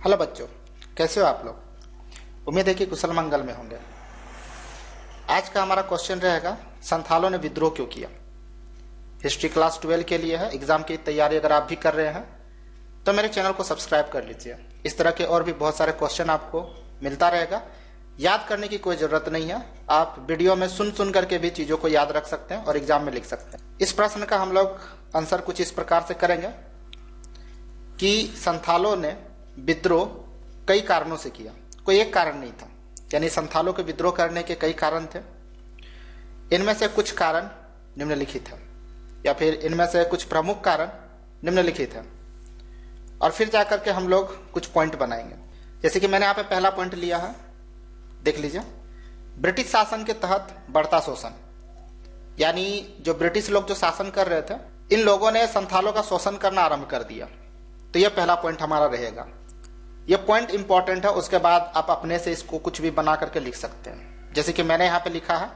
Hello बच्चों, कैसे हो आप लोग। उम्मीद है कि कुशल मंगल में होंगे। आज का हमारा क्वेश्चन रहेगा, संथालों ने विद्रोह क्यों किया। हिस्ट्री क्लास 12 के लिए है। एग्जाम की तैयारी अगर आप भी कर रहे हैं तो मेरे चैनल को सब्सक्राइब कर लीजिए। इस तरह के और भी बहुत सारे क्वेश्चन आपको मिलता रहेगा। याद करने की कोई जरूरत नहीं है, आप वीडियो में सुन सुन करके भी चीजों को याद रख सकते हैं और एग्जाम में लिख सकते हैं। इस प्रश्न का हम लोग आंसर कुछ इस प्रकार से करेंगे कि संथालों ने विद्रोह कई कारणों से किया, कोई एक कारण नहीं था। यानी संथालों के विद्रोह करने के कई कारण थे। इनमें से कुछ कारण निम्नलिखित है, या फिर इनमें से कुछ प्रमुख कारण निम्नलिखित है, और फिर जाकर के हम लोग कुछ पॉइंट बनाएंगे। जैसे कि मैंने यहाँ पे पहला पॉइंट लिया है, देख लीजिए। ब्रिटिश शासन के तहत बढ़ता शोषण, यानी जो ब्रिटिश लोग जो शासन कर रहे थे, इन लोगों ने संथालों का शोषण करना आरंभ कर दिया। तो यह पहला पॉइंट हमारा रहेगा। यह पॉइंट इंपॉर्टेंट है। उसके बाद आप अपने से इसको कुछ भी बना करके लिख सकते हैं। जैसे कि मैंने यहाँ पे लिखा है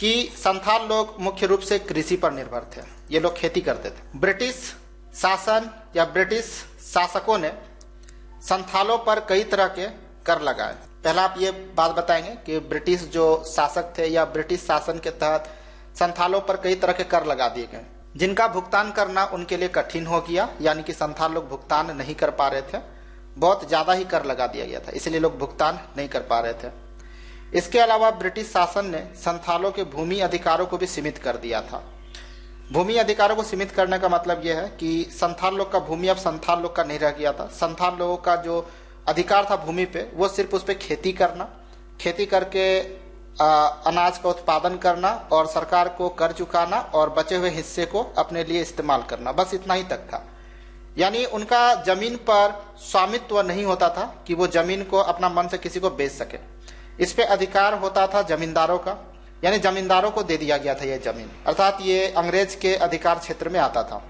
कि संथाल लोग मुख्य रूप से कृषि पर निर्भर थे। ये लोग खेती करते थे। ब्रिटिश शासन या ब्रिटिश शासकों ने संथालों पर कई तरह के कर लगाए। पहला आप ये बात बताएंगे कि ब्रिटिश जो शासक थे या ब्रिटिश शासन के तहत संथालों पर कई तरह के कर लगा दिए गए, जिनका भुगतान करना उनके लिए कठिन हो गया। यानी कि संथाल लोग भुगतान नहीं कर पा रहे थे, बहुत ज्यादा ही कर लगा दिया गया था, इसलिए लोग भुगतान नहीं कर पा रहे थे। इसके अलावा ब्रिटिश शासन ने संथालों के भूमि अधिकारों को भी सीमित कर दिया था। भूमि अधिकारों को सीमित करने का मतलब यह है कि संथाल लोग का भूमि अब संथाल लोग का नहीं रह गया था। संथाल लोगों का जो अधिकार था भूमि पे, वो सिर्फ उस पर खेती करना, खेती करके अनाज का उत्पादन करना और सरकार को कर चुकाना और बचे हुए हिस्से को अपने लिए इस्तेमाल करना, बस इतना ही तक था। यानी उनका जमीन पर स्वामित्व नहीं होता था कि वो जमीन को अपना मन से किसी को बेच सके। इस पे अधिकार होता था जमींदारों का, यानी जमींदारों को दे दिया गया था ये जमीन, अर्थात ये अंग्रेज के अधिकार क्षेत्र में आता था।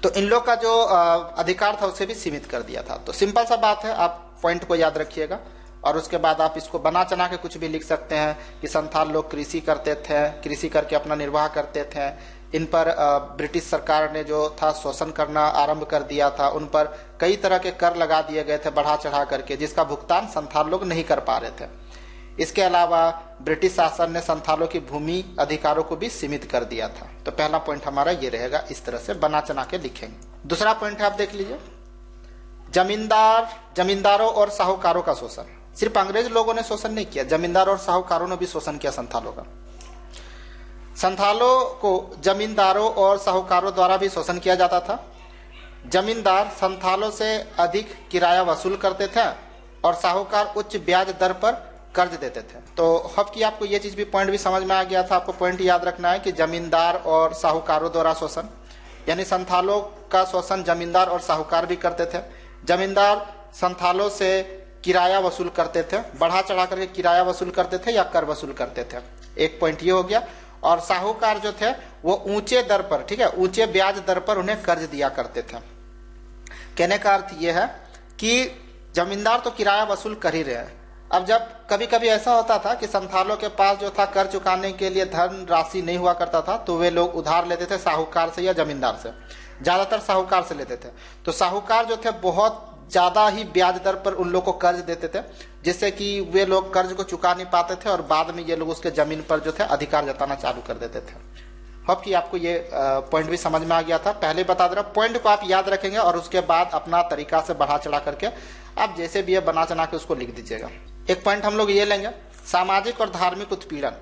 तो इन लोग का जो अधिकार था उसे भी सीमित कर दिया था। तो सिंपल सा बात है, आप पॉइंट को याद रखिएगा और उसके बाद आप इसको बना चना के कुछ भी लिख सकते हैं कि संथाल लोग कृषि करते थे, कृषि करके अपना निर्वाह करते थे। इन पर ब्रिटिश सरकार ने जो था शोषण करना आरंभ कर दिया था। उन पर कई तरह के कर लगा दिए गए थे बढ़ा चढ़ा करके, जिसका भुगतान संथाल लोग नहीं कर पा रहे थे। इसके अलावा ब्रिटिश शासन ने संथालों की भूमि अधिकारों को भी सीमित कर दिया था। तो पहला पॉइंट हमारा ये रहेगा, इस तरह से बना चना के लिखेंगे। दूसरा पॉइंट है, आप देख लीजिए, जमींदारों और साहूकारों का शोषण। सिर्फ अंग्रेज लोगों ने शोषण नहीं किया, जमींदारों और साहूकारों ने भी शोषण किया संथालों का। संथालों को जमींदारों और साहूकारों द्वारा भी शोषण किया जाता था। जमींदार संथालों से अधिक किराया वसूल करते थे और साहूकार उच्च ब्याज दर पर कर्ज देते थे। तो अब कि आपको ये चीज भी पॉइंट भी समझ में आ गया था। आपको पॉइंट याद रखना है कि जमींदार और साहूकारों द्वारा शोषण, यानी संथालों का शोषण जमींदार और साहूकार भी करते थे। जमींदार संथालों से किराया वसूल करते थे, बढ़ा चढ़ा करके किराया वसूल करते थे या कर वसूल करते थे। एक पॉइंट ये हो गया। और साहूकार जो थे वो ऊंचे दर पर, ठीक है, ऊंचे ब्याज दर पर उन्हें कर्ज दिया करते थे। कहने का अर्थ यह है कि जमींदार तो किराया वसूल कर ही रहे हैं। अब जब कभी कभी ऐसा होता था कि संथालों के पास जो था कर चुकाने के लिए धन राशि नहीं हुआ करता था, तो वे लोग उधार लेते थे साहूकार से या जमींदार से। ज्यादातर साहूकार से लेते थे। तो साहूकार जो थे बहुत ज्यादा ही ब्याज दर पर उन लोग को कर्ज देते थे, जिससे कि वे लोग कर्ज को चुका नहीं पाते थे और बाद में ये लोग उसके जमीन पर जो थे अधिकार जताना चालू कर देते थे। होप कि आपको ये पॉइंट भी समझ में आ गया था। पहले बता दे रहा, पॉइंट को आप याद रखेंगे और उसके बाद अपना तरीका से बढ़ा चढ़ा करके आप जैसे भी है बना चना के उसको लिख दीजिएगा। एक पॉइंट हम लोग ये लेंगे, सामाजिक और धार्मिक उत्पीड़न।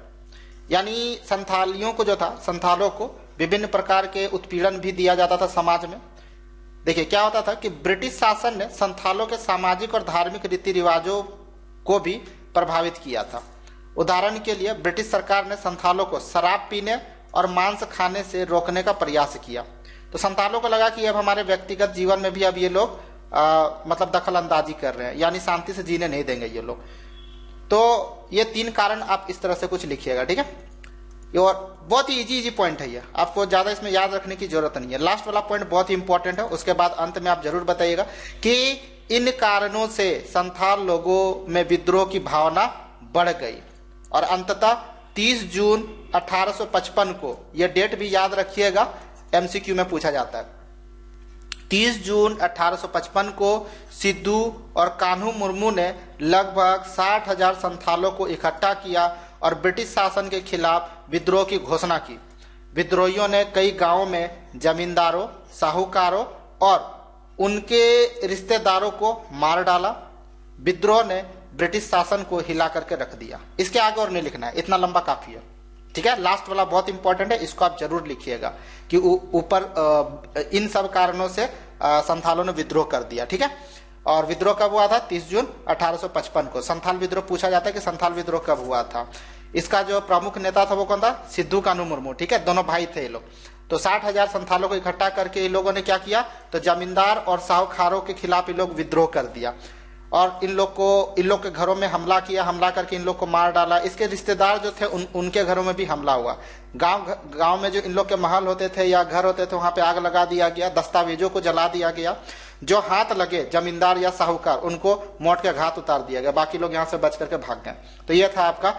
यानी संथालियों को जो था, संथालों को विभिन्न प्रकार के उत्पीड़न भी दिया जाता था समाज में। देखिए क्या होता था कि ब्रिटिश शासन ने संथालों के सामाजिक और धार्मिक रीति रिवाजों को भी प्रभावित किया था। उदाहरण के लिए ब्रिटिश सरकार ने संथालों को शराब पीने और मांस खाने से रोकने का प्रयास किया। तो संथालों को लगा कि अब हमारे व्यक्तिगत जीवन में भी अब ये लोग मतलब दखल अंदाजी कर रहे हैं, यानी शांति से जीने नहीं देंगे ये लोग। तो ये 3 कारण आप इस तरह से कुछ लिखिएगा, ठीक है। और बहुत ही इजी पॉइंट है ये, आपको ज्यादा इसमें याद रखने की जरूरत नहीं है। लास्ट वाला पॉइंट बहुत ही इंपॉर्टेंट है, उसके बाद अंत में आप जरूर बताइएगा कि इन कारणों से संथाल लोगों में विद्रोह की भावना बढ़ गई और अंततः 30 जून 1855 को, यह डेट भी याद रखिएगा, एमसीक्यू में पूछा जाता है। 30 जून 1855 को सिद्धू और कान्हू मुर्मू ने लगभग 60,000 संथालों को इकट्ठा किया और ब्रिटिश शासन के खिलाफ विद्रोह की घोषणा की। विद्रोहियों ने कई गांवों में जमींदारों, साहूकारों और उनके रिश्तेदारों को मार डाला। विद्रोह ने ब्रिटिश शासन को हिला करके रख दिया। इसके आगे और नहीं लिखना है, इतना लंबा काफी है। ठीक है, लास्ट वाला बहुत इंपॉर्टेंट है, इसको आप जरूर लिखिएगा कि ऊपर इन सब कारणों से संथालों ने विद्रोह कर दिया। ठीक है, और विद्रोह कब हुआ था? 30 जून 1855 को। संथाल विद्रोह पूछा जाता है कि संथाल विद्रोह कब हुआ था। इसका जो प्रमुख नेता था वो कौन था? सिद्धू कान्हू मुर्मू। ठीक है, दोनों भाई थे ये लोग। तो 60,000 संथालों को इकट्ठा करके इन लोगों ने क्या किया? तो जमींदार और साहूकारों के खिलाफ इन लोग विद्रोह कर दिया और इन लोग के घरों में हमला किया। हमला करके इन लोग को मार डाला। इसके रिश्तेदार जो थे उनके घरों में भी हमला हुआ। गांव में जो इन लोग के महल होते थे या घर होते थे वहां पे आग लगा दिया गया। दस्तावेजों को जला दिया गया। जो हाथ लगे जमींदार या साहूकार उनको मौत के घात उतार दिया गया। बाकी लोग यहाँ से बच करके भाग गए। तो यह था आपका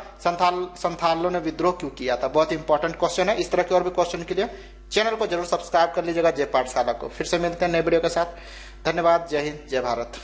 संथालों ने विद्रोह क्यों किया था। बहुत इंपॉर्टेंट क्वेश्चन है। इस तरह के और भी क्वेश्चन के लिए चैनल को जरूर सब्सक्राइब कर लीजिएगा जय पाठशाला को। फिर से मिलते हैं नए वीडियो के साथ। धन्यवाद। जय हिंद, जय भारत।